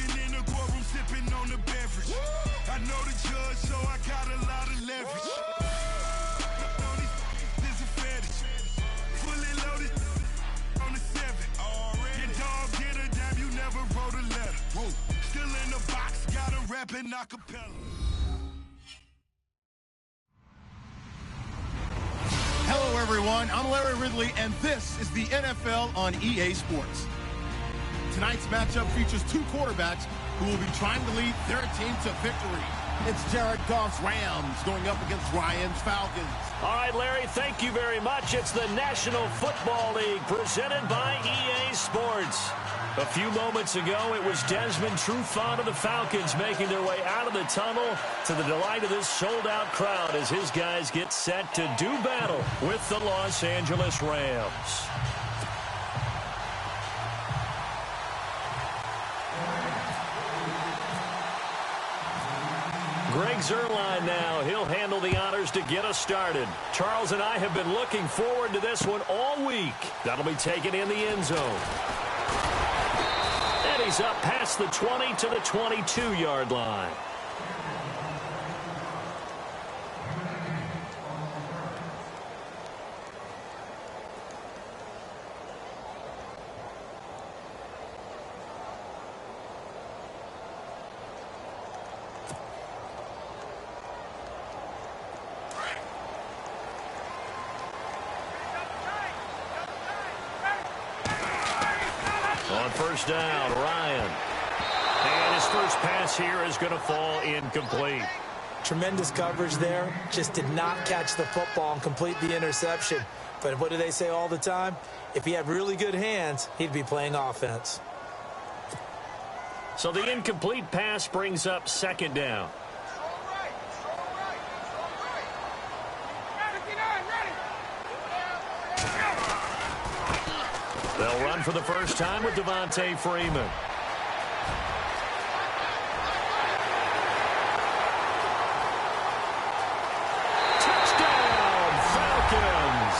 Sitting in the courtroom sipping on the beverage. I know the judge, so I got a lot of leverage. This a fetish. Fully loaded on the 7. Your dog get a dime, you never wrote a letter. Still in the box, gotta rap in acapella. Hello, everyone. I'm Larry Ridley, and this is the NFL on EA Sports. Tonight's matchup features two quarterbacks who will be trying to lead their team to victory. It's Jared Goff's Rams going up against Ryan's Falcons. All right, Larry, thank you very much. It's the National Football League presented by EA Sports. A few moments ago, it was Desmond Trufant of the Falcons making their way out of the tunnel to the delight of this sold-out crowd as his guys get set to do battle with the Los Angeles Rams. Greg Zuerlein now. He'll handle the honors to get us started. Charles and I have been looking forward to this one all week. That'll be taken in the end zone. And he's up past the 20 to the 22-yard line. On first down, Ryan. And his first pass here is going to fall incomplete. Tremendous coverage there. Just did not catch the football and complete the interception. But what do they say all the time? If he had really good hands, he'd be playing offense. So the incomplete pass brings up second down. They'll run for the first time with Devontae Freeman. Touchdown, Falcons!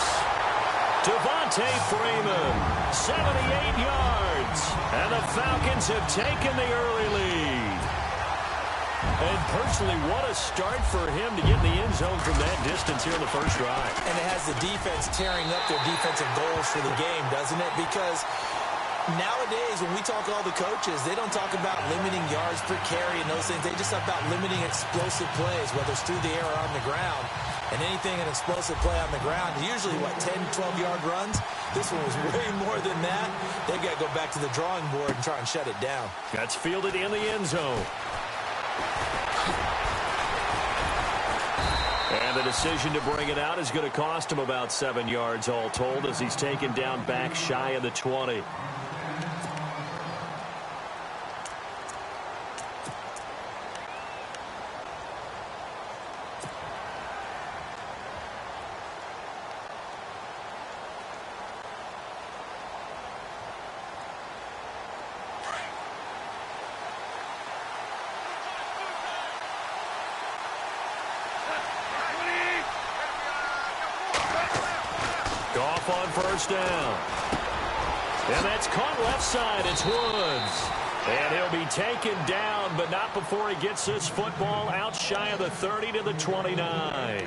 Devontae Freeman, 78 yards. And the Falcons have taken the early lead. And personally, what a start for him to get in the end zone from that distance here in the first drive. And it has the defense tearing up their defensive goals for the game, doesn't it? Because nowadays, when we talk to all the coaches, they don't talk about limiting yards per carry and those things. They just talk about limiting explosive plays, whether it's through the air or on the ground. And anything an explosive play on the ground, usually, 10, 12-yard runs? This one was way more than that. They've got to go back to the drawing board and try and shut it down. That's fielded in the end zone. And the decision to bring it out is going to cost him about 7 yards all told as he's taken down back shy of the 20. Goff on first down. And that's caught left side. It's Woods. And he'll be taken down, but not before he gets this football out shy of the 30 to the 29.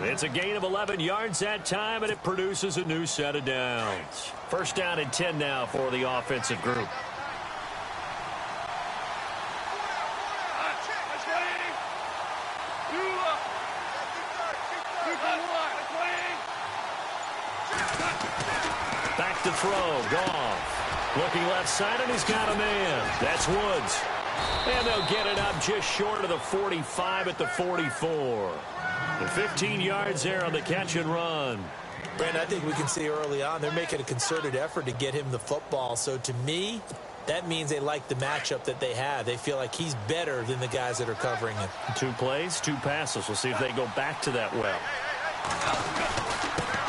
It's a gain of 11 yards that time, and it produces a new set of downs. First down and 10 now for the offensive group. Back to throw, Goff. Looking left side, and he's got a man. That's Woods. And they'll get it up just short of the 45 at the 44. The 15 yards there on the catch and run. Brandon, I think we can see early on they're making a concerted effort to get him the football. So to me, that means they like the matchup that they have. They feel like he's better than the guys that are covering him. 2 plays, 2 passes. We'll see if they go back to that well.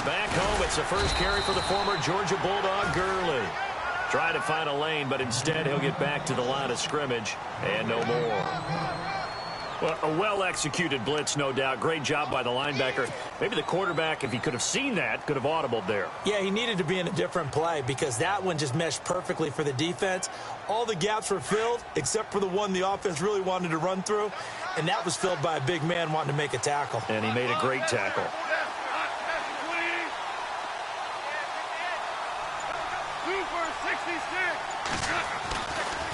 Back home, it's the first carry for the former Georgia Bulldog, Gurley. Try to find a lane, but instead he'll get back to the line of scrimmage and no more. Well, a well-executed blitz, no doubt. Great job by the linebacker. Maybe the quarterback, if he could have seen that, could have audibled there. Yeah, he needed to be in a different play because that one just meshed perfectly for the defense. All the gaps were filled except for the one the offense really wanted to run through, and that was filled by a big man wanting to make a tackle. And he made a great tackle.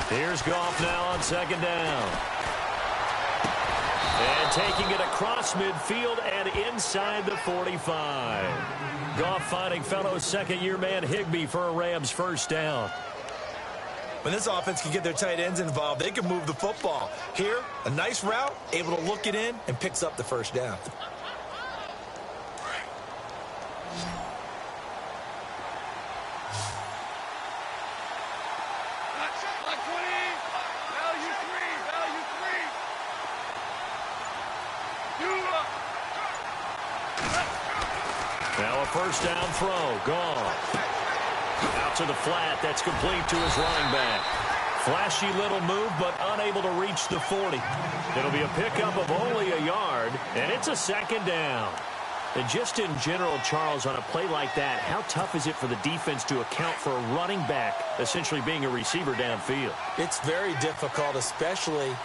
Here's Goff now on second down. And taking it across midfield and inside the 45. Goff finding fellow second-year man Higbee for a Rams first down. When this offense can get their tight ends involved, they can move the football. Here, a nice route, able to look it in, and picks up the first down. Now a first down throw. Goff. Out to the flat. That's complete to his running back. Flashy little move, but unable to reach the 40. It'll be a pickup of only a yard, and it's a second down. And just in general, Charles, on a play like that, how tough is it for the defense to account for a running back essentially being a receiver downfield? It's very difficult, especially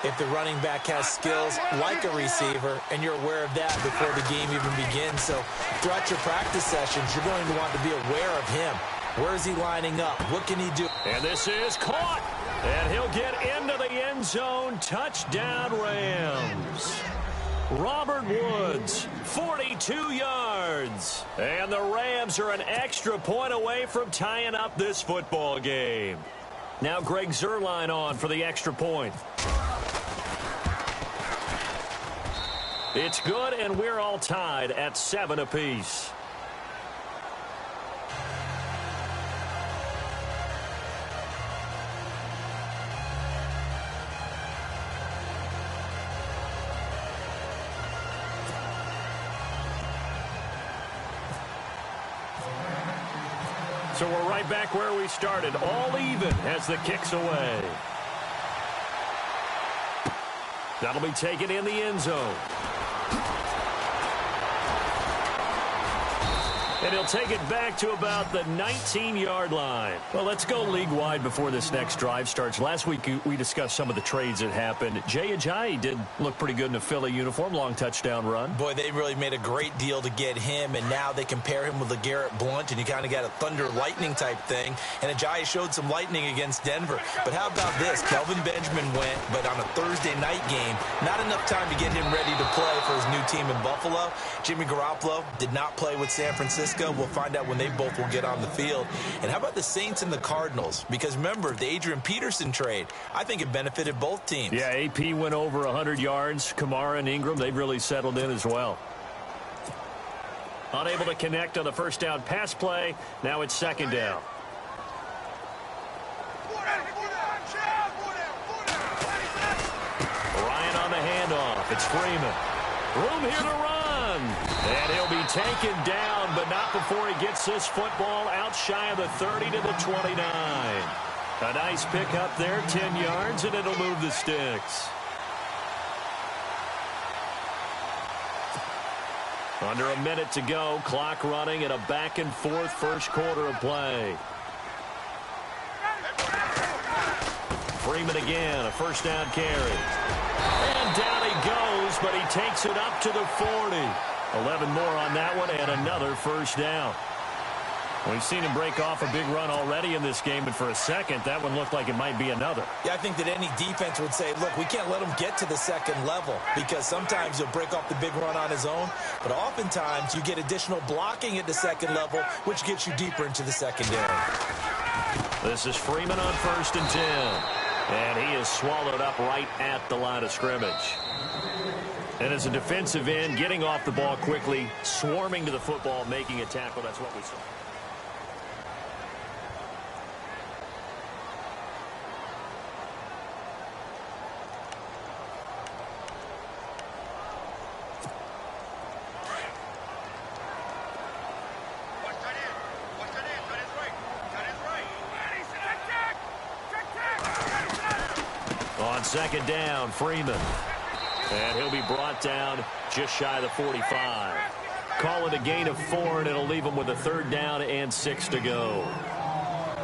if the running back has skills like a receiver, and you're aware of that before the game even begins. So throughout your practice sessions, you're going to want to be aware of him. Where is he lining up? What can he do? And this is caught. And he'll get into the end zone. Touchdown, Rams. Robert Woods, 42 yards. And the Rams are an extra point away from tying up this football game. Now Greg Zuerlein on for the extra point. It's good, and we're all tied at 7 apiece. So we're right back where we started, all even as the kick's away. That'll be taken in the end zone. And he'll take it back to about the 19-yard line. Well, let's go league-wide before this next drive starts. Last week, we discussed some of the trades that happened. Jay Ajayi did look pretty good in a Philly uniform, long touchdown run. Boy, they really made a great deal to get him, and now they compare him with LeGarrette Blount, and you kind of got a thunder-lightning type thing. And Ajayi showed some lightning against Denver. But how about this? Kelvin Benjamin went, but on a Thursday night game, not enough time to get him ready to play for his new team in Buffalo. Jimmy Garoppolo did not play with San Francisco. We'll find out when they both will get on the field. And how about the Saints and the Cardinals? Because remember, the Adrian Peterson trade, I think it benefited both teams. Yeah, AP went over 100 yards. Kamara and Ingram, they've really settled in as well. Unable to connect on the first down pass play. Now it's second down. Ryan on the handoff. It's Freeman. Room here to run. And he'll be taken down, but not before he gets this football out shy of the 30 to the 29. A nice pickup there, 10 yards, and it'll move the sticks. Under a minute to go, clock running in a back-and-forth first quarter of play. Freeman again, a first down carry. And down he goes, but he takes it up to the 40. 11 more on that one, and another first down. We've seen him break off a big run already in this game, and for a second, that one looked like it might be another. Yeah, I think that any defense would say, look, we can't let him get to the second level, because sometimes he'll break off the big run on his own, but oftentimes you get additional blocking at the second level, which gets you deeper into the secondary. This is Freeman on 1st and 10, and he is swallowed up right at the line of scrimmage. And as a defensive end, getting off the ball quickly, swarming to the football, making a tackle, that's what we saw. On second down, Freeman. And he'll be brought down just shy of the 45. Call it a gain of 4, and it'll leave him with a 3rd down and 6 to go.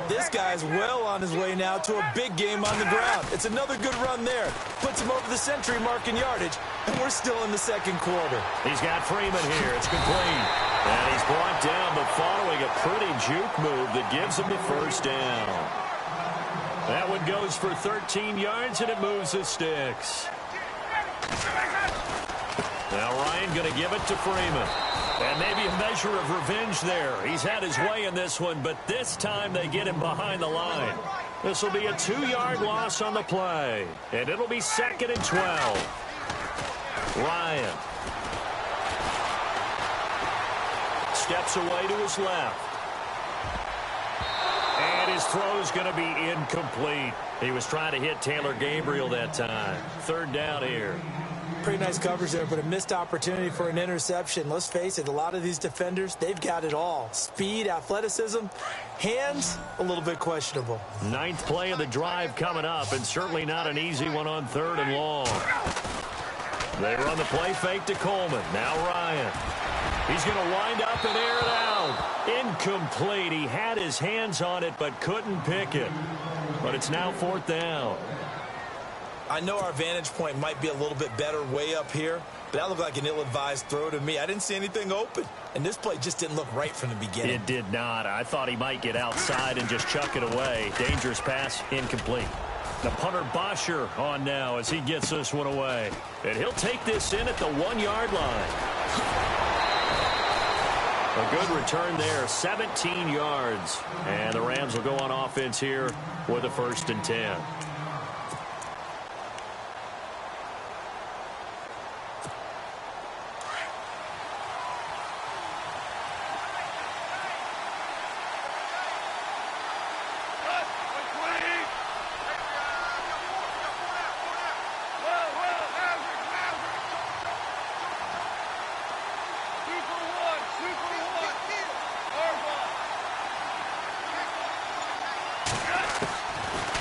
This guy's well on his way now to a big game on the ground. It's another good run there. Puts him over the century mark in yardage, and we're still in the 2nd quarter. He's got Freeman here. It's complete. And he's brought down, but following a pretty juke move that gives him the 1st down. That one goes for 13 yards, and it moves the sticks. Now Ryan going to give it to Freeman. And maybe a measure of revenge there. He's had his way in this one, but this time they get him behind the line. This will be a 2-yard loss on the play. And it'll be 2nd and 12. Ryan steps away to his left. And his throw's going to be incomplete. He was trying to hit Taylor Gabriel that time. 3rd down here. Pretty nice coverage there, but a missed opportunity for an interception. Let's face it, a lot of these defenders, they've got it all. Speed, athleticism, hands, a little bit questionable. 9th play of the drive coming up, and certainly not an easy one on 3rd and long. They run the play fake to Coleman. Now Ryan. He's going to wind up and air it out. Incomplete. He had his hands on it, but couldn't pick it. But it's now 4th down. I know our vantage point might be a little bit better way up here, but that looked like an ill-advised throw to me. I didn't see anything open, and this play just didn't look right from the beginning. It did not. I thought he might get outside and just chuck it away. Dangerous pass, incomplete. The punter Bosher on now as he gets this one away. And he'll take this in at the 1-yard line. A good return there, 17 yards. And the Rams will go on offense here with a 1st and 10.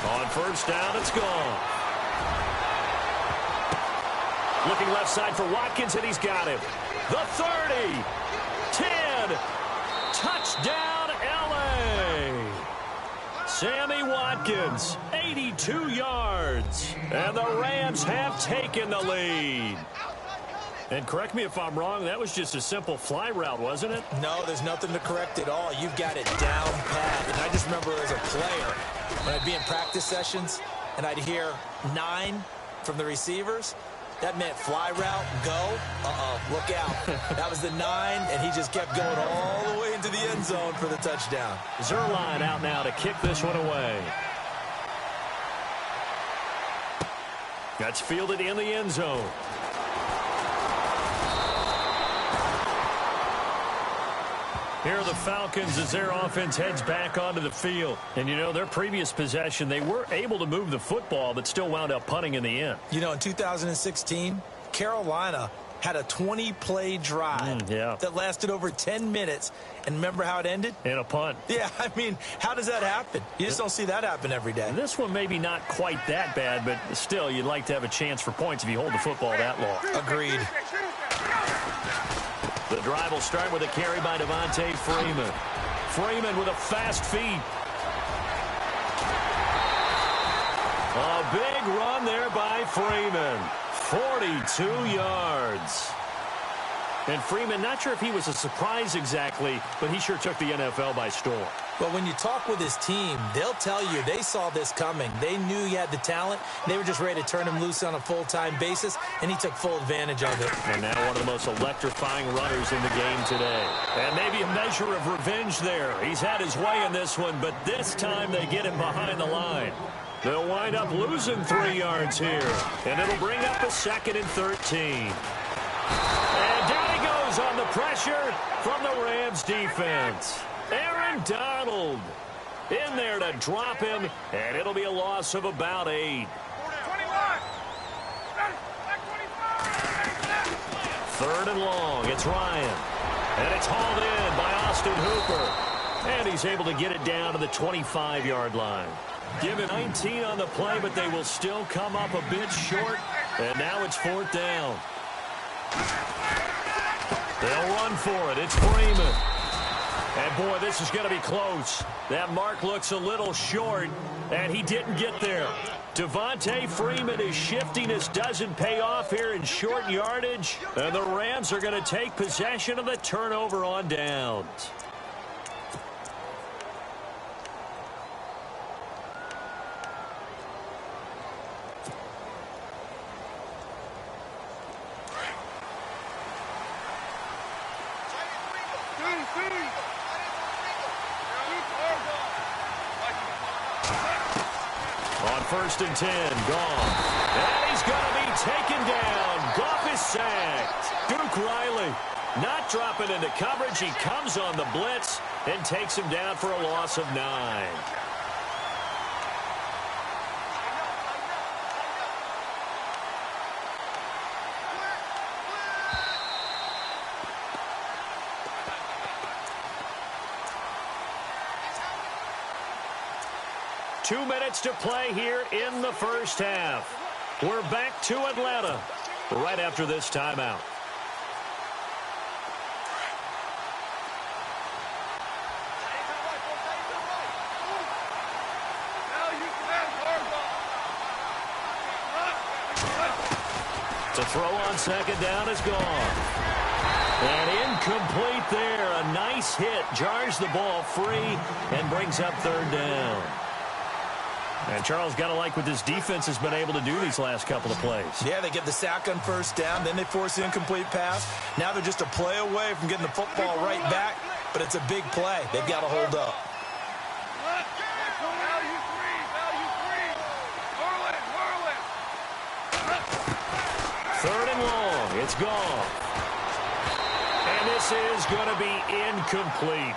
On 1st down, it's gone. Looking left side for Watkins, and he's got him. The 30, 10, touchdown, L.A. Sammy Watkins, 82 yards, and the Rams have taken the lead. And correct me if I'm wrong, that was just a simple fly route, wasn't it? No, there's nothing to correct at all. You've got it down pat. And I just remember as a player, when I'd be in practice sessions and I'd hear 9 from the receivers, that meant fly route, go, look out. That was the 9, and he just kept going all the way into the end zone for the touchdown. Zerline out now to kick this one away. That's fielded in the end zone. Here are the Falcons as their offense heads back onto the field. And, you know, their previous possession, they were able to move the football, but still wound up punting in the end. You know, in 2016, Carolina had a 20-play drive that lasted over 10 minutes. And remember how it ended? In a punt. Yeah, I mean, how does that happen? You just don't see that happen every day. And this one maybe not quite that bad, but still, you'd like to have a chance for points if you hold the football that long. Agreed. The drive will start with a carry by Devontae Freeman. Freeman with a fast feet. A big run there by Freeman. 42 yards. And Freeman, not sure if he was a surprise exactly, but he sure took the NFL by storm. But when you talk with his team, they'll tell you they saw this coming. They knew he had the talent. They were just ready to turn him loose on a full-time basis, and he took full advantage of it. And now one of the most electrifying runners in the game today. And maybe a measure of revenge there. He's had his way in this one, but this time they get him behind the line. They'll wind up losing 3 yards here. And it'll bring up a 2nd and 13. And down he goes on the pressure from the Rams defense. Aaron Donald in there to drop him, and it'll be a loss of about 8. 3rd and long. It's Ryan. And it's hauled in by Austin Hooper. And he's able to get it down to the 25-yard line. Given 19 on the play, but they will still come up a bit short. And now it's 4th down. They'll run for it. It's Freeman. And, boy, this is going to be close. That mark looks a little short, and he didn't get there. Devontae Freeman is shifting. This doesn't pay off here in short yardage. And the Rams are going to take possession of the turnover on downs. On 1st and 10, Goff. And he's going to be taken down. Goff is sacked. Duke Riley not dropping into coverage. He comes on the blitz and takes him down for a loss of 9. Two minutes to play here in the first half. We're back to Atlanta right after this timeout. The throw on 2nd down is gone. And incomplete there. A nice hit. Jars the ball free and brings up 3rd down. And Charles, got to like what this defense has been able to do these last couple of plays. Yeah, they get the sack on 1st down, then they force the incomplete pass. Now they're just a play away from getting the football right back, but it's a big play. They've got to hold up. Third and long. It's gone. And this is going to be incomplete.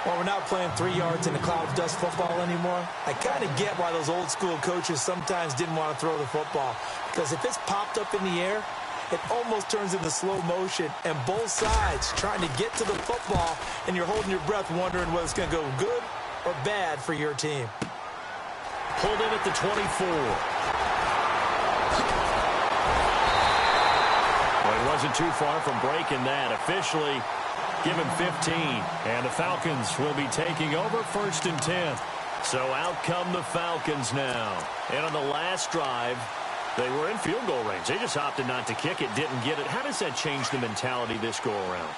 Well, we're not playing 3 yards in a cloud of dust football anymore. I kind of get why those old school coaches sometimes didn't want to throw the football. Because if it's popped up in the air, it almost turns into slow motion. And both sides trying to get to the football, and you're holding your breath wondering whether it's going to go good or bad for your team. Pulled in at the 24. Well, he wasn't too far from breaking that. Officially, give him 15. And the Falcons will be taking over 1st and 10. So out come the Falcons now. And on the last drive, they were in field goal range. They just opted not to kick it, didn't get it. How does that change the mentality this go around?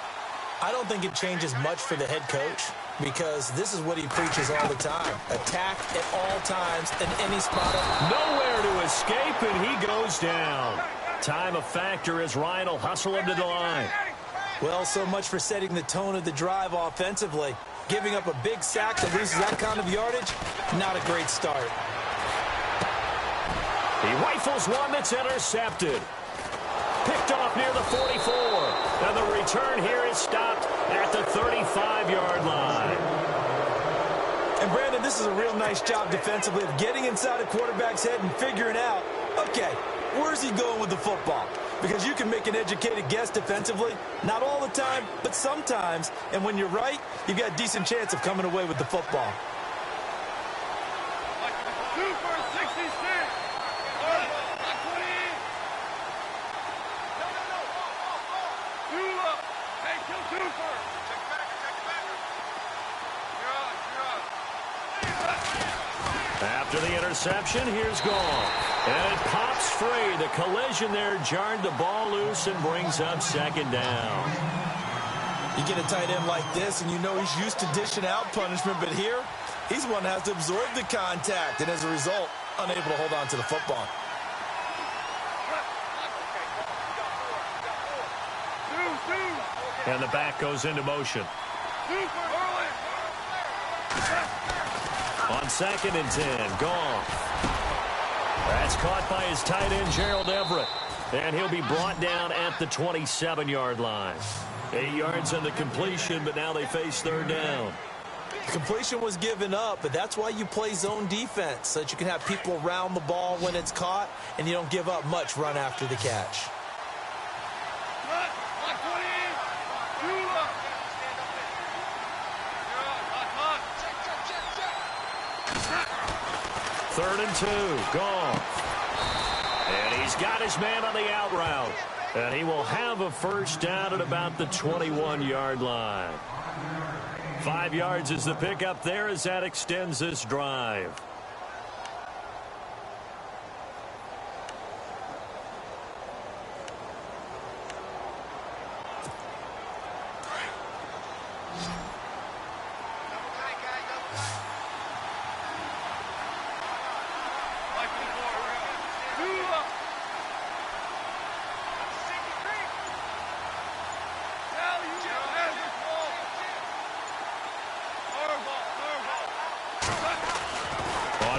I don't think it changes much for the head coach because this is what he preaches all the time. Attack at all times in any spot. Nowhere to escape, and he goes down. Time a factor as Ryan will hustle him to the line. Well, so much for setting the tone of the drive offensively. Giving up a big sack that loses that kind of yardage, not a great start. He rifles one that's intercepted. Picked off near the 44. And the return here is stopped at the 35-yard line. And, Brandon, this is a real nice job defensively of getting inside a quarterback's head and figuring out, okay, where's he going with the football? Because you can make an educated guess defensively. Not all the time, but sometimes. And when you're right, you've got a decent chance of coming away with the football. After the interception, here's Goff. And it pops free. The collision there jarred the ball loose and brings up 2nd down. You get a tight end like this, and you know he's used to dishing out punishment, but here, he's one that has to absorb the contact, and as a result, unable to hold on to the football. And the back goes into motion. On 2nd and 10, Goff. That's caught by his tight end, Gerald Everett. And he'll be brought down at the 27-yard line. 8 yards on the completion, but now they face 3rd down. The completion was given up, but that's why you play zone defense, so that you can have people around the ball when it's caught, and you don't give up much run after the catch. Third and 2, Goff. And he's got his man on the out route. And he will have a first down at about the 21-yard line. 5 yards is the pickup there as that extends this drive.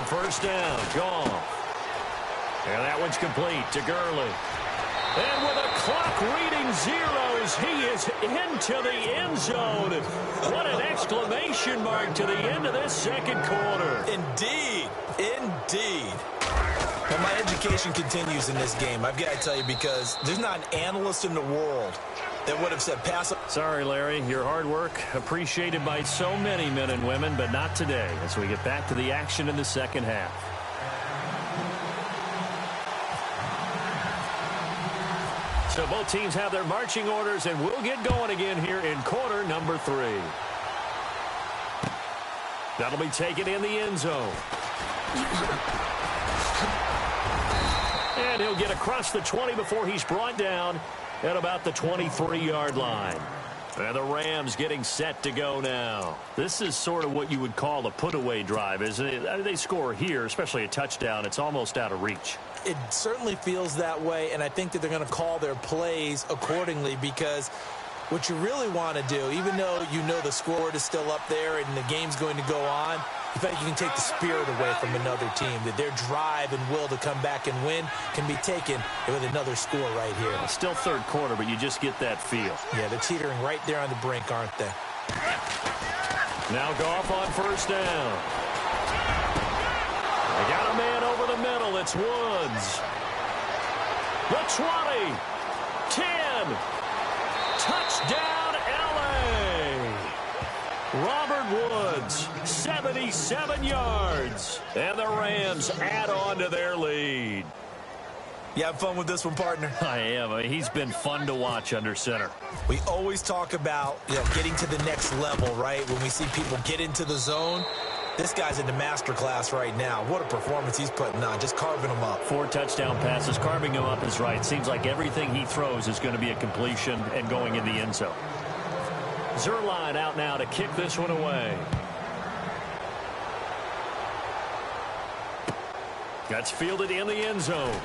First down, gone. And that one's complete to Gurley. And with a clock reading zeros, he is into the end zone. What an exclamation mark to the end of this second quarter. Indeed, indeed. And my education continues in this game, I've got to tell you, because there's not an analyst in the world that would have said pass. Sorry, Larry. Your hard work appreciated by so many men and women, but not today as we get back to the action in the second half. So both teams have their marching orders, and we'll get going again here in quarter number 3. That'll be taken in the end zone. And he'll get across the 20 before he's brought down at about the 23-yard line. And the Rams getting set to go now. This is sort of what you would call a put-away drive, isn't it? I mean, they score here, especially a touchdown. It's almost out of reach. It certainly feels that way, and I think that they're going to call their plays accordingly, because what you really want to do, even though you know the score is still up there and the game's going to go on, I think you can take the spirit away from another team, that their drive and will to come back and win can be taken with another score right here. Still third quarter, but you just get that feel. Yeah, they're teetering right there on the brink, aren't they? Now Goff on first down. They got a man over the middle. It's Woods. The 20. 10. Touchdown, L.A. Robert Woods, 77 yards. And the Rams add on to their lead. You have fun with this one, partner? I am. I mean, he's been fun to watch under center. We always talk about, getting to the next level, right? When we see people get into the zone, this guy's in the master class right now. What a performance he's putting on, just carving them up. 4 touchdown passes. Carving him up is right. Seems like everything he throws is going to be a completion and going in the end zone. Zerline out now to kick this one away. That's fielded in the end zone.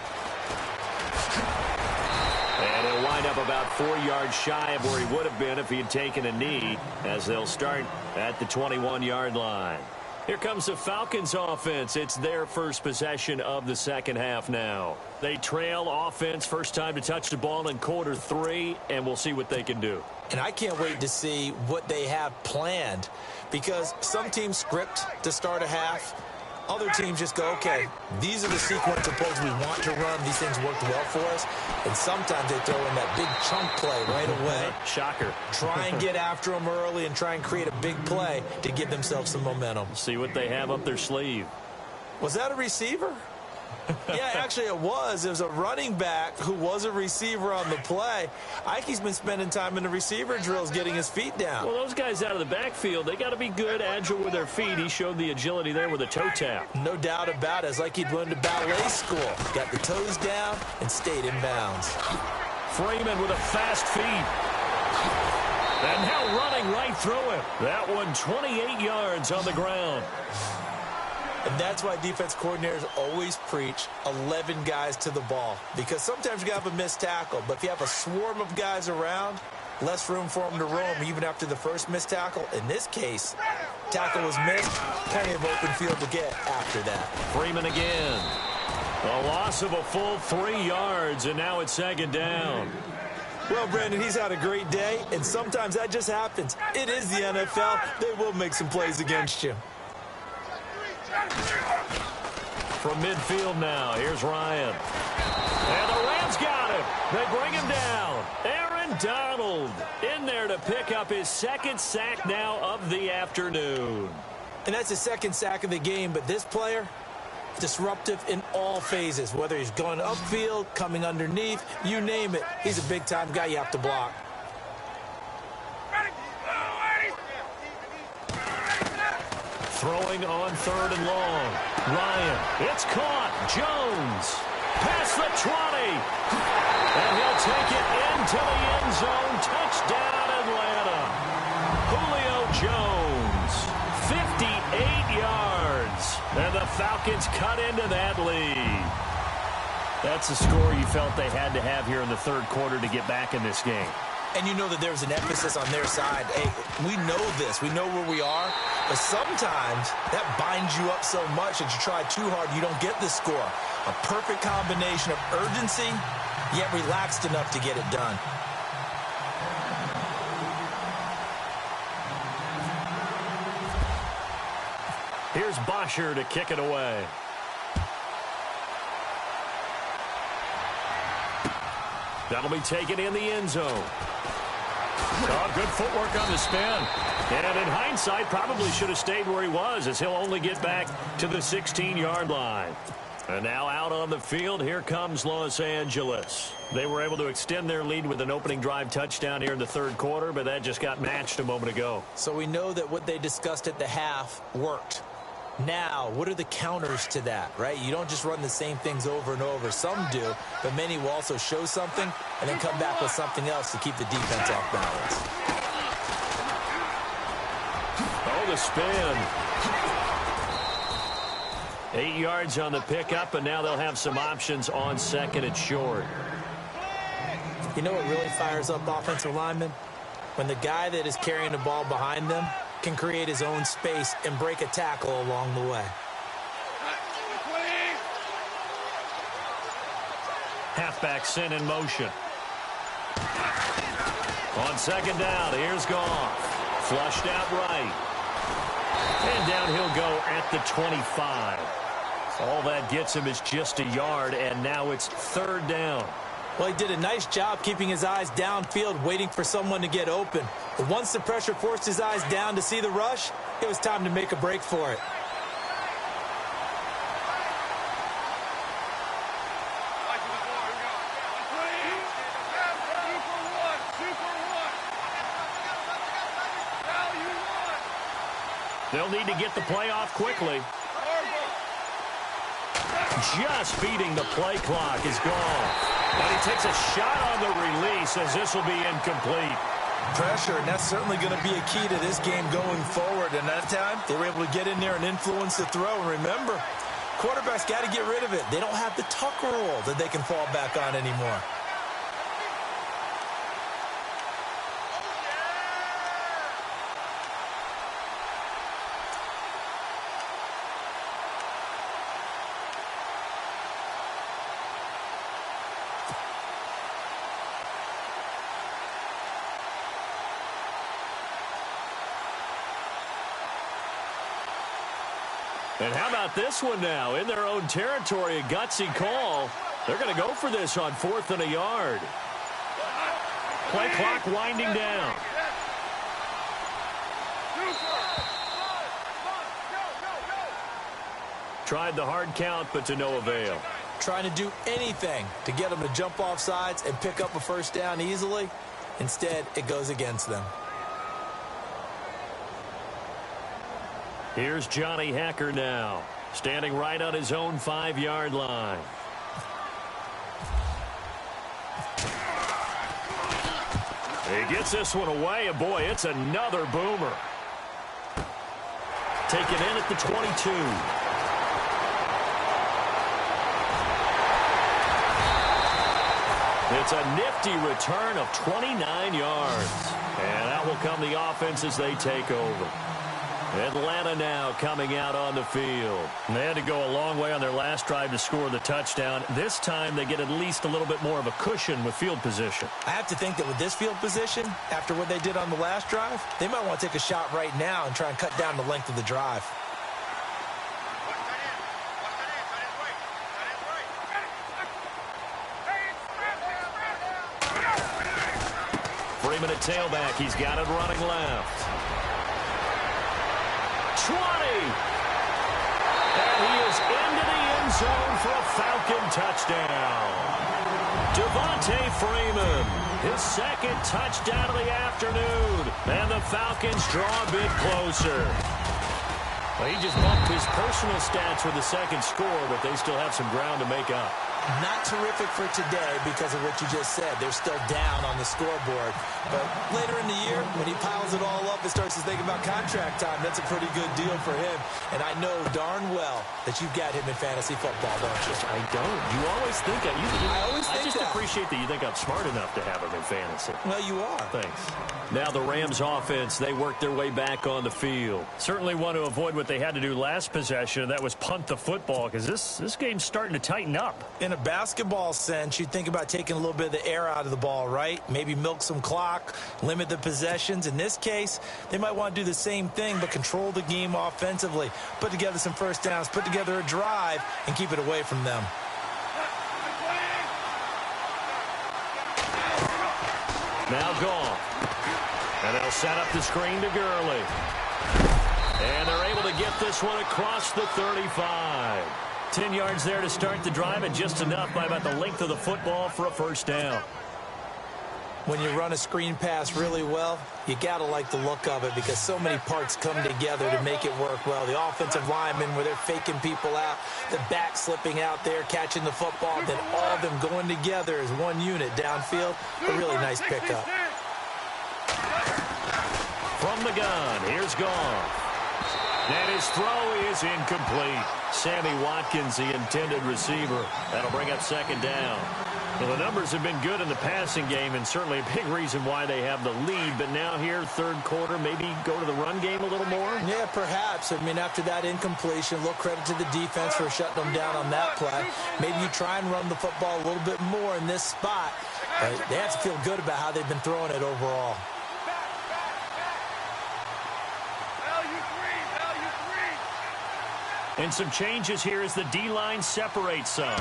And he'll wind up about 4 yards shy of where he would have been if he had taken a knee, as they'll start at the 21-yard line. Here comes the Falcons offense. It's their first possession of the second half now. They trail offense, first time to touch the ball in quarter 3, and we'll see what they can do. And I can't wait to see what they have planned, because some teams script to start a half. Other teams just go, okay, these are the sequence of plays we want to run. These things worked well for us. And sometimes they throw in that big chunk play right away. Shocker. Try and get after them early and try and create a big play to give themselves some momentum. See what they have up their sleeve. Was that a receiver? Yeah, actually it was. It was a running back who was a receiver on the play. Ikey's been spending time in the receiver drills getting his feet down. Well, those guys out of the backfield, they got to be good, agile with their feet. He showed the agility there with a toe tap. No doubt about it. It's like he'd went to ballet school. Got the toes down and stayed in bounds. Freeman with a fast feet. And now running right through it. That one 28 yards on the ground. And that's why defense coordinators always preach 11 guys to the ball. Because sometimes you have a missed tackle, but if you have a swarm of guys around, less room for them to roam even after the first missed tackle. In this case, tackle was missed, plenty of open field to get after that. Freeman again. A loss of a full 3 yards, and now it's second down. Well, Brandon, he's had a great day, and sometimes that just happens. It is the NFL. They will make some plays against you. From midfield now, here's Ryan. And the Rams got him. They bring him down. Aaron Donald in there to pick up his second sack now of the afternoon. And that's his second sack of the game, but this player, disruptive in all phases, whether he's going upfield, coming underneath, you name it. He's a big-time guy you have to block. Throwing on 3rd and long. Ryan, it's caught. Jones, past the 20. And he'll take it into the end zone. Touchdown, Atlanta. Julio Jones, 58 yards. And the Falcons cut into that lead. That's a score you felt they had to have here in the 3rd quarter to get back in this game. And you know that there's an emphasis on their side. Hey, we know this. We know where we are. But sometimes that binds you up so much that you try too hard, you don't get the score. A perfect combination of urgency, yet relaxed enough to get it done. Here's Bosher to kick it away. That'll be taken in the end zone. Oh, good footwork on the spin. And in hindsight, probably should have stayed where he was, as he'll only get back to the 16-yard line. And now out on the field, here comes Los Angeles. They were able to extend their lead with an opening drive touchdown here in the 3rd quarter, but that just got matched a moment ago. So we know that what they discussed at the half worked. Now, what are the counters to that, right? You don't just run the same things over and over. Some do, but many will also show something and then come back with something else to keep the defense off balance. Oh, the spin. 8 yards on the pickup, and now they'll have some options on 2nd and short. You know what really fires up offensive linemen? When the guy that is carrying the ball behind them can create his own space and break a tackle along the way. Halfback sent in motion. On 2nd down, here's Goff. Flushed out right. And down he'll go at the 25. All that gets him is just a yard, and now it's 3rd down. Well, he did a nice job keeping his eyes downfield, waiting for someone to get open. But once the pressure forced his eyes down to see the rush, it was time to make a break for it. They'll need to get the play off quickly. Just beating the play clock is gone. But he takes a shot on the release as this will be incomplete. Pressure, and that's certainly going to be a key to this game going forward. And that time, they were able to get in there and influence the throw. And remember, quarterbacks got to get rid of it. They don't have the Tucker rule that they can fall back on anymore. And how about this one now? In their own territory, a gutsy call. They're going to go for this on 4th and a yard. Play clock winding down. Tried the hard count, but to no avail. Trying to do anything to get them to jump off sides and pick up a 1st down easily. Instead, it goes against them. Here's Johnny Hacker now, standing right on his own 5-yard line. He gets this one away, and boy, it's another boomer. Taken in at the 22. It's a nifty return of 29 yards. And out will come the offense as they take over. Atlanta now coming out on the field. They had to go a long way on their last drive to score the touchdown. This time they get at least a little bit more of a cushion with field position. I have to think that with this field position, after what they did on the last drive, they might want to take a shot right now and try and cut down the length of the drive. Freeman at tailback. He's got it running left. 20. And he is into the end zone for a Falcon touchdown. Devontae Freeman, his second touchdown of the afternoon. And the Falcons draw a bit closer. Well, he just bumped his personal stats with the second score, but they still have some ground to make up. Not terrific for today because of what you just said. They're still down on the scoreboard. But later in the year, when he piles it all up and starts to think about contract time, that's a pretty good deal for him. And I know darn well that you've got him in fantasy football, don't you? I don't. You always think that. I just that. appreciate that you think I'm smart enough to have him in fantasy. Well, you are. Thanks. Now the Rams offense, they work their way back on the field. Certainly want to avoid what they had to do last possession, and that was punt the football, because this game's starting to tighten up. In a basketball sense, you think about taking a little bit of the air out of the ball, right? Maybe milk some clock, limit the possessions. In this case, they might want to do the same thing, but control the game offensively. Put together some first downs, put together a drive, and keep it away from them. Now gone. And they'll set up the screen to Gurley. And they're able to get this one across the 35. 10 yards there to start the drive, and just enough by about the length of the football for a first down. When you run a screen pass really well, you got to like the look of it because so many parts come together to make it work well. The offensive linemen, where they're faking people out, the back slipping out there, catching the football, then all of them going together as one unit downfield. A really nice pickup. From the gun, here's Goff. And his throw is incomplete. Sammy Watkins, the intended receiver. That'll bring up second down. Well, the numbers have been good in the passing game, and certainly a big reason why they have the lead. But now here, third quarter, maybe go to the run game a little more? Yeah, perhaps. I mean, after that incompletion, a little credit to the defense for shutting them down on that play. Maybe you try and run the football a little bit more in this spot. But they have to feel good about how they've been throwing it overall. And some changes here as the D-line separates some.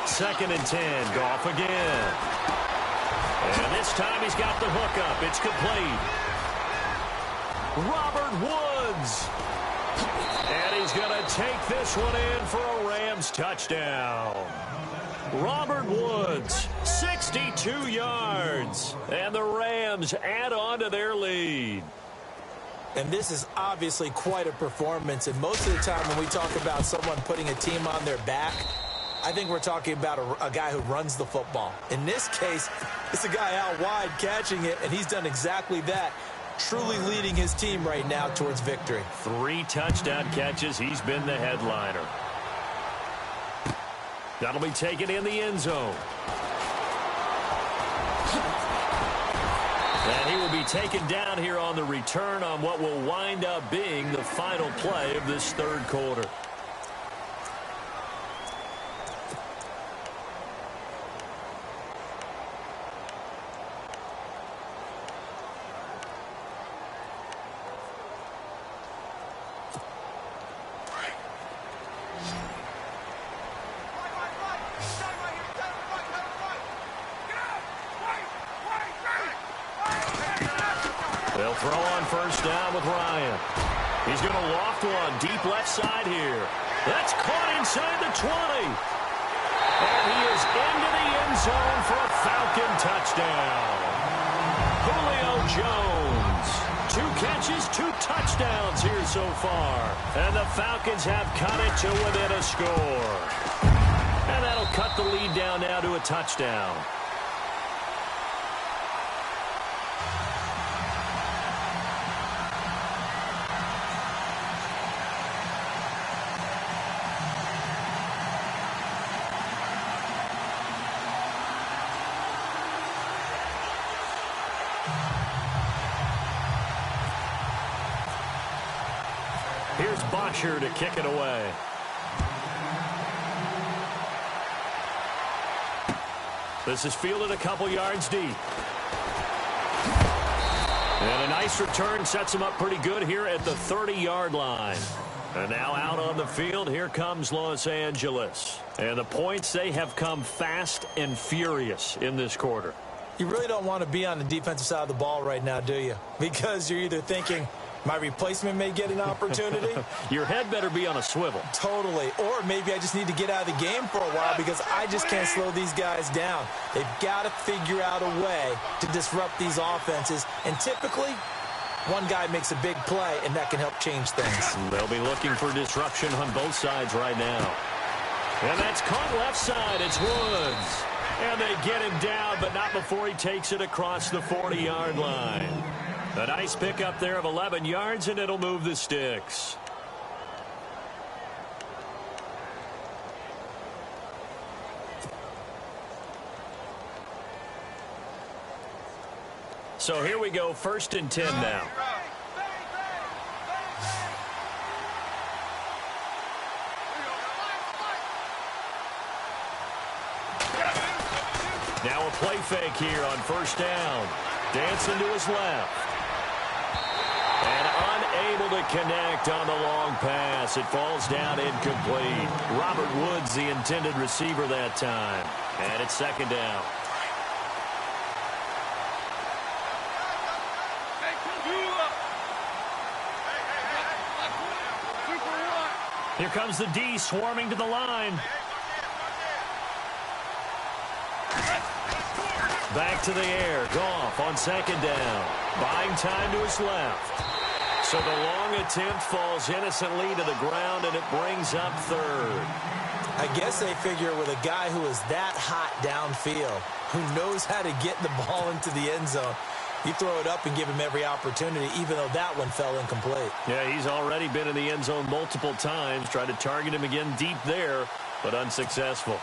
Second and 10, Goff again. And this time he's got the hook up. It's complete. Robert Woods. And he's going to take this one in for a Rams touchdown. Robert Woods, 62 yards. And the Rams add on to their lead. And this is obviously quite a performance. And most of the time when we talk about someone putting a team on their back, I think we're talking about a guy who runs the football. In this case, it's a guy out wide catching it, and he's done exactly that, truly leading his team right now towards victory. 3 touchdown catches. He's been the headliner. That'll be taken in the end zone. And he will be taken down here on the return on what will wind up being the final play of this third quarter. They'll throw on first down with Ryan. He's going to loft one deep left side here. That's caught inside the 20. And he is into the end zone for a Falcon touchdown. Julio Jones. 2 catches, 2 touchdowns here so far. And the Falcons have cut it to within a score. And that'll cut the lead down now to a touchdown. Here's Botcher to kick it away. This is fielded a couple yards deep. And a nice return sets him up pretty good here at the 30-yard line. And now out on the field, here comes Los Angeles. And the points, they have come fast and furious in this quarter. You really don't want to be on the defensive side of the ball right now, do you? Because you're either thinking, My replacement may get an opportunity. Your head better be on a swivel. Totally. Or maybe I just need to get out of the game for a while because I just can't slow these guys down. They've got to figure out a way to disrupt these offenses. And typically, one guy makes a big play, and that can help change things. They'll be looking for disruption on both sides right now. And that's caught left side. It's Woods. And they get him down, but not before he takes it across the 40-yard line. A nice pickup there of 11 yards, and it'll move the sticks. So here we go, 1st and 10 now. Now a play fake here on 1st down. Dancing to his left. And unable to connect on the long pass. It falls down incomplete. Robert Woods, the intended receiver that time. And it's 2nd down. Here comes the D swarming to the line. Back to the air. Goff on 2nd down. Buying time to his left. So the long attempt falls innocently to the ground, and it brings up 3rd. I guess they figure with a guy who is that hot downfield, who knows how to get the ball into the end zone, you throw it up and give him every opportunity, even though that one fell incomplete. Yeah, he's already been in the end zone multiple times. Tried to target him again deep there, but unsuccessful.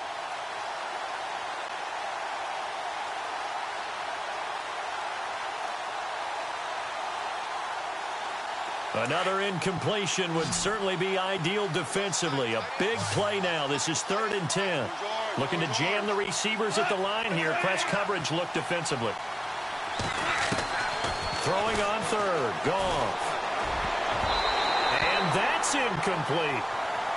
Another incompletion would certainly be ideal defensively. A big play now. This is 3rd and 10. Looking to jam the receivers at the line here. Press coverage look defensively. Throwing on 3rd. Goff. And that's incomplete.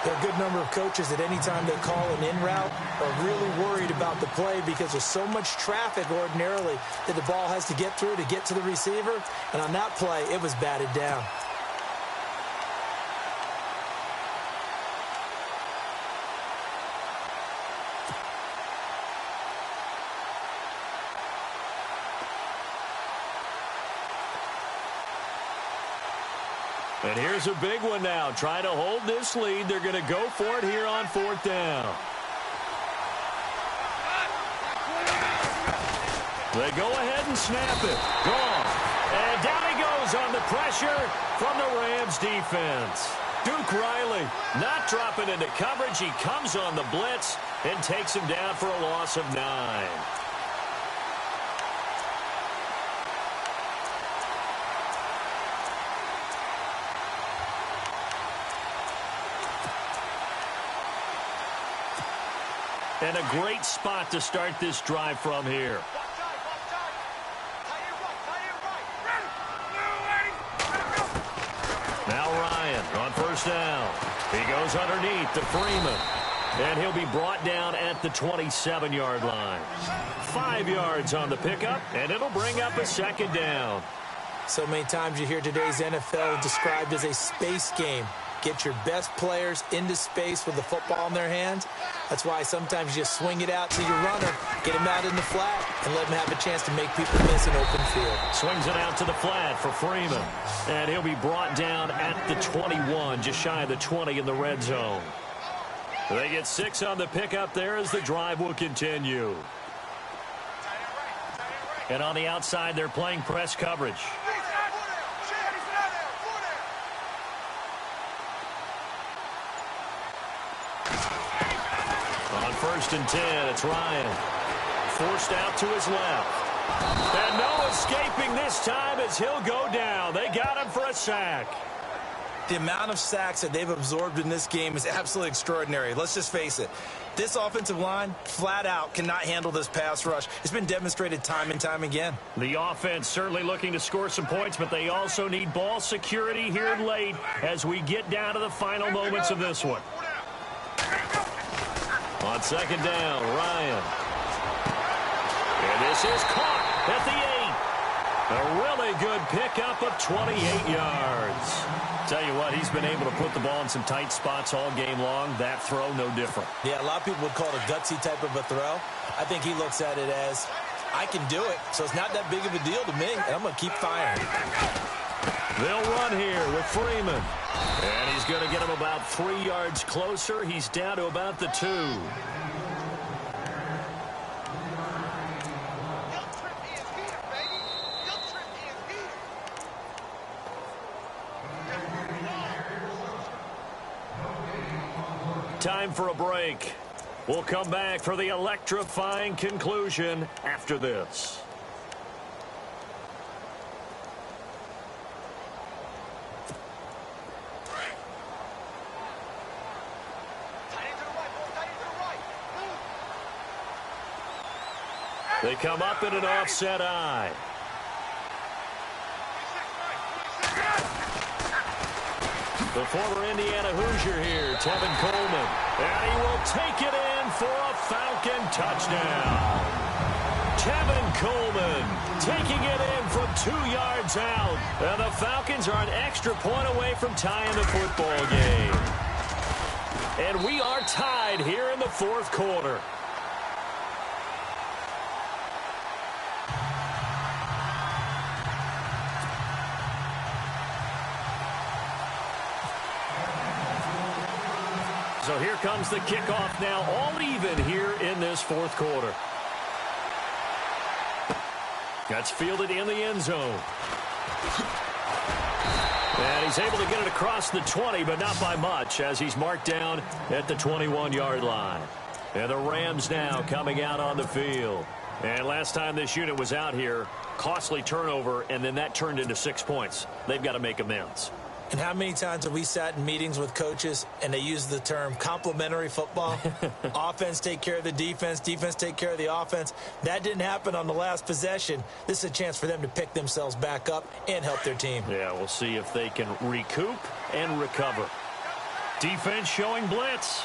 There are a good number of coaches that any time they call an in route are really worried about the play because there's so much traffic ordinarily that the ball has to get through to get to the receiver. And on that play, it was batted down. And here's a big one now. Trying to hold this lead. They're going to go for it here on 4th down. They go ahead and snap it. Gone. And down he goes on the pressure from the Rams defense. Duke Riley not dropping into coverage. He comes on the blitz and takes him down for a loss of 9. And a great spot to start this drive from here. Now Ryan on 1st down. He goes underneath to Freeman. And he'll be brought down at the 27-yard line. 5 yards on the pickup, and it'll bring up a 2nd down. So many times you hear today's NFL described as a space game. Get your best players into space with the football in their hands. That's why sometimes you just swing it out to your runner, get him out in the flat, and let him have a chance to make people miss an open field. Swings it out to the flat for Freeman. And he'll be brought down at the 21, just shy of the 20 in the red zone. They get 6 on the pickup there as the drive will continue. And on the outside, they're playing press coverage. On 1st and 10, it's Ryan. Forced out to his left. And no escaping this time as he'll go down. They got him for a sack. The amount of sacks that they've absorbed in this game is absolutely extraordinary. Let's just face it. This offensive line, flat out, cannot handle this pass rush. It's been demonstrated time and time again. The offense certainly looking to score some points, but they also need ball security here late as we get down to the final moments of this one. On 2nd down, Ryan. And this is caught at the 8. A really good pickup of 28 yards. Tell you what, he's been able to put the ball in some tight spots all game long. That throw, no different. Yeah, a lot of people would call it a gutsy type of a throw. I think he looks at it as, I can do it, so it's not that big of a deal to me, and I'm going to keep firing. They'll run here with Freeman. And he's going to get him about 3 yards closer. He's down to about the 2. Time for a break. We'll come back for the electrifying conclusion after this. They come up in an offset eye. The former Indiana Hoosier here, Tevin Coleman. And he will take it in for a Falcon touchdown. Tevin Coleman taking it in from 2 yards out. And the Falcons are an extra point away from tying the football game. And we are tied here in the fourth quarter. So here comes the kickoff now, all even here in this fourth quarter. That's fielded in the end zone. And he's able to get it across the 20, but not by much, as he's marked down at the 21-yard line. And the Rams now coming out on the field. And last time this unit was out here, costly turnover, and then that turned into 6 points. They've got to make amends. And how many times have we sat in meetings with coaches and they use the term complementary football? Offense take care of the defense, defense take care of the offense. That didn't happen on the last possession. This is a chance for them to pick themselves back up and help their team. Yeah, we'll see if they can recoup and recover. Defense showing blitz.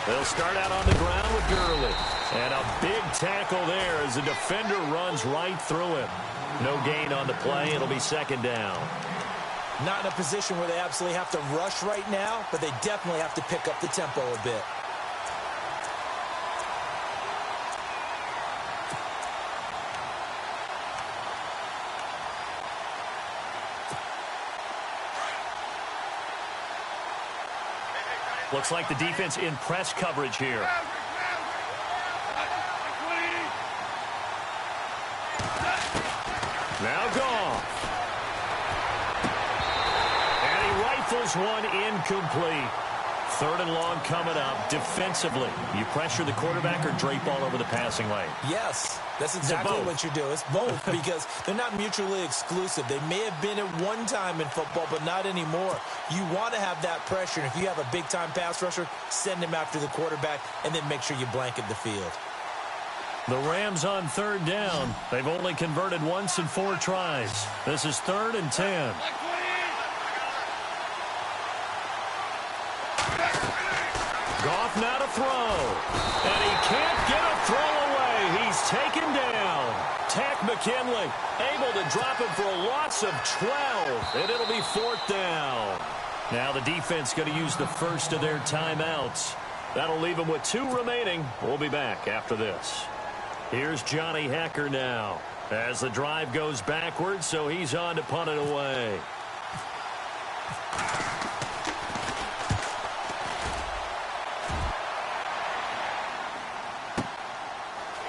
They'll start out on the ground with Gurley. And a big tackle there as the defender runs right through him. No gain on the play. It'll be second down. Not in a position where they absolutely have to rush right now, but they definitely have to pick up the tempo a bit. Looks like the defense in press coverage here. Now Goff. And he rifles one incomplete. Third and long coming up. Defensively, you pressure the quarterback or drape all over the passing lane? Yes, that's exactly what you do. It's both because they're not mutually exclusive. They may have been at one time in football, but not anymore. You want to have that pressure. And if you have a big-time pass rusher, send him after the quarterback and then make sure you blanket the field. The Rams on third down. They've only converted once in 4 tries. This is 3rd and 10. Goff now to throw. And he can't get a throw away. He's taken down. Tack McKinley able to drop him for a loss of 12. And it'll be 4th down. Now the defense going to use the first of their timeouts. That'll leave them with 2 remaining. We'll be back after this. Here's Johnny Hacker now as the drive goes backwards, so he's on to punt it away.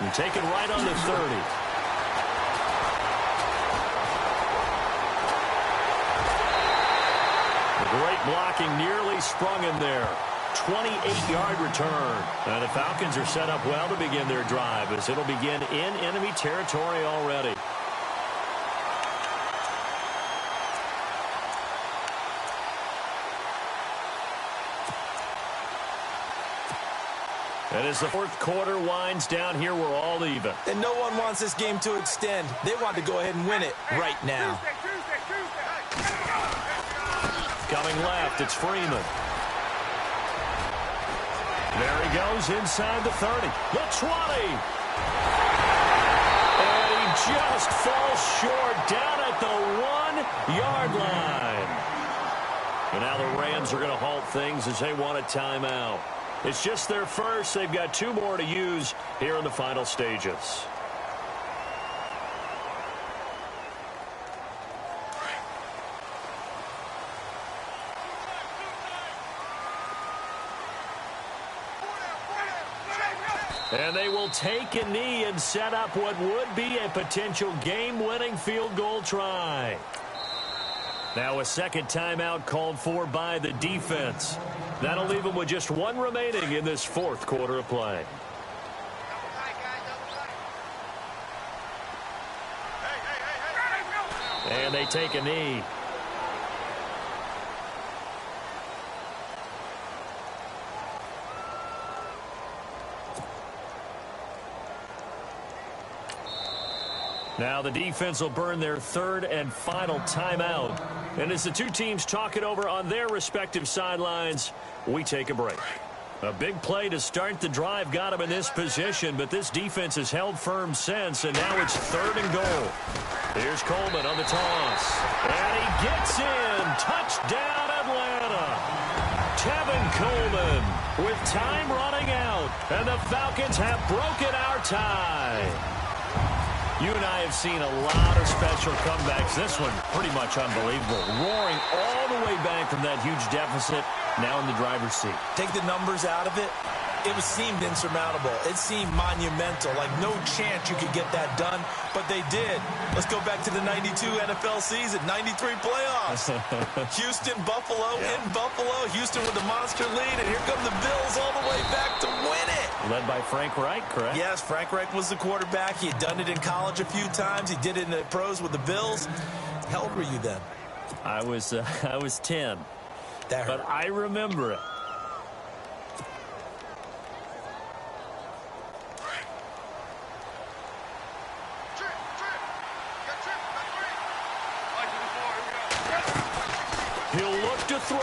And take it right on the 30. Great blocking, nearly sprung him there. 28-yard return. And the Falcons are set up well to begin their drive as it'll begin in enemy territory already. And as the fourth quarter winds down here, we're all even. And no one wants this game to extend. They want to go ahead and win it right now. Coming left, it's Freeman. There he goes inside the 30. The 20. And he just falls short down at the 1-yard line. And now the Rams are going to halt things as they want a timeout. It's just their first. They've got 2 more to use here in the final stages. And they will take a knee and set up what would be a potential game-winning field goal try. Now a second timeout called for by the defense. That'll leave them with just 1 remaining in this 4th quarter of play. And they take a knee. Now the defense will burn their 3rd and final timeout. And as the 2 teams talk it over on their respective sidelines, we take a break. A big play to start the drive got him in this position, but this defense has held firm since, and now it's 3rd and goal. Here's Coleman on the toss. And he gets in. Touchdown, Atlanta. Tevin Coleman with time running out, and the Falcons have broken our tie. You and I have seen a lot of special comebacks. This one pretty much unbelievable. Roaring all the way back from that huge deficit, now in the driver's seat. Take the numbers out of it. It seemed insurmountable. It seemed monumental, like no chance you could get that done, but they did. Let's go back to the 92 NFL season, 93 playoffs. Houston, Buffalo, in Buffalo. Houston with the monster lead, and here come the Bills all the way back to win it. Led by Frank Reich, correct? Yes, Frank Reich was the quarterback. He had done it in college a few times. He did it in the pros with the Bills. How old were you then? I was 10. But I remember it. He'll look to throw.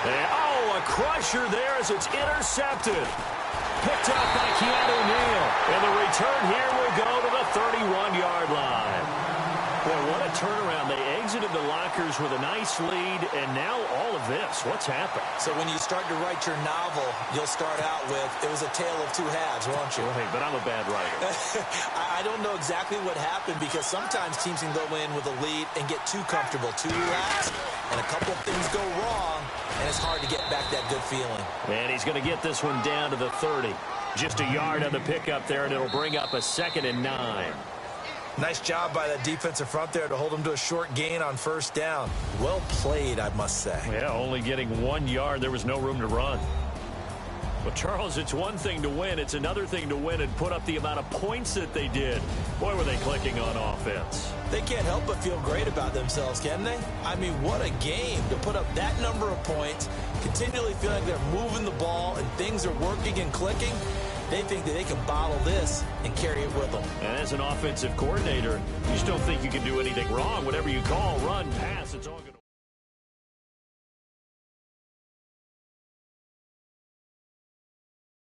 And, a crusher there as it's intercepted. Picked up by Keanu Neal. And the return here will go to the 31-yard line. Boy, what a turnaround. They exited the lockers with a nice lead, and now all of this. What's happened? So when you start to write your novel, you'll start out with, it was a tale of 2 halves, won't you? Right, but I'm a bad writer. I don't know exactly what happened, because sometimes teams can go in with a lead and get too comfortable, too relaxed, and a couple of things go wrong, and it's hard to get back that good feeling. And he's going to get this one down to the 30. Just a yard on the pickup there, and it'll bring up a 2nd and 9. Nice job by that defensive front there to hold him to a short gain on 1st down. Well played, I must say. Yeah, only getting 1 yard. There was no room to run. Well, Charles, it's one thing to win. It's another thing to win and put up the amount of points that they did. Boy, were they clicking on offense. They can't help but feel great about themselves, can they? I mean, what a game to put up that number of points, continually feeling like they're moving the ball and things are working and clicking. They think that they can bottle this and carry it with them. And as an offensive coordinator, you just don't think you can do anything wrong. Whatever you call, run, pass,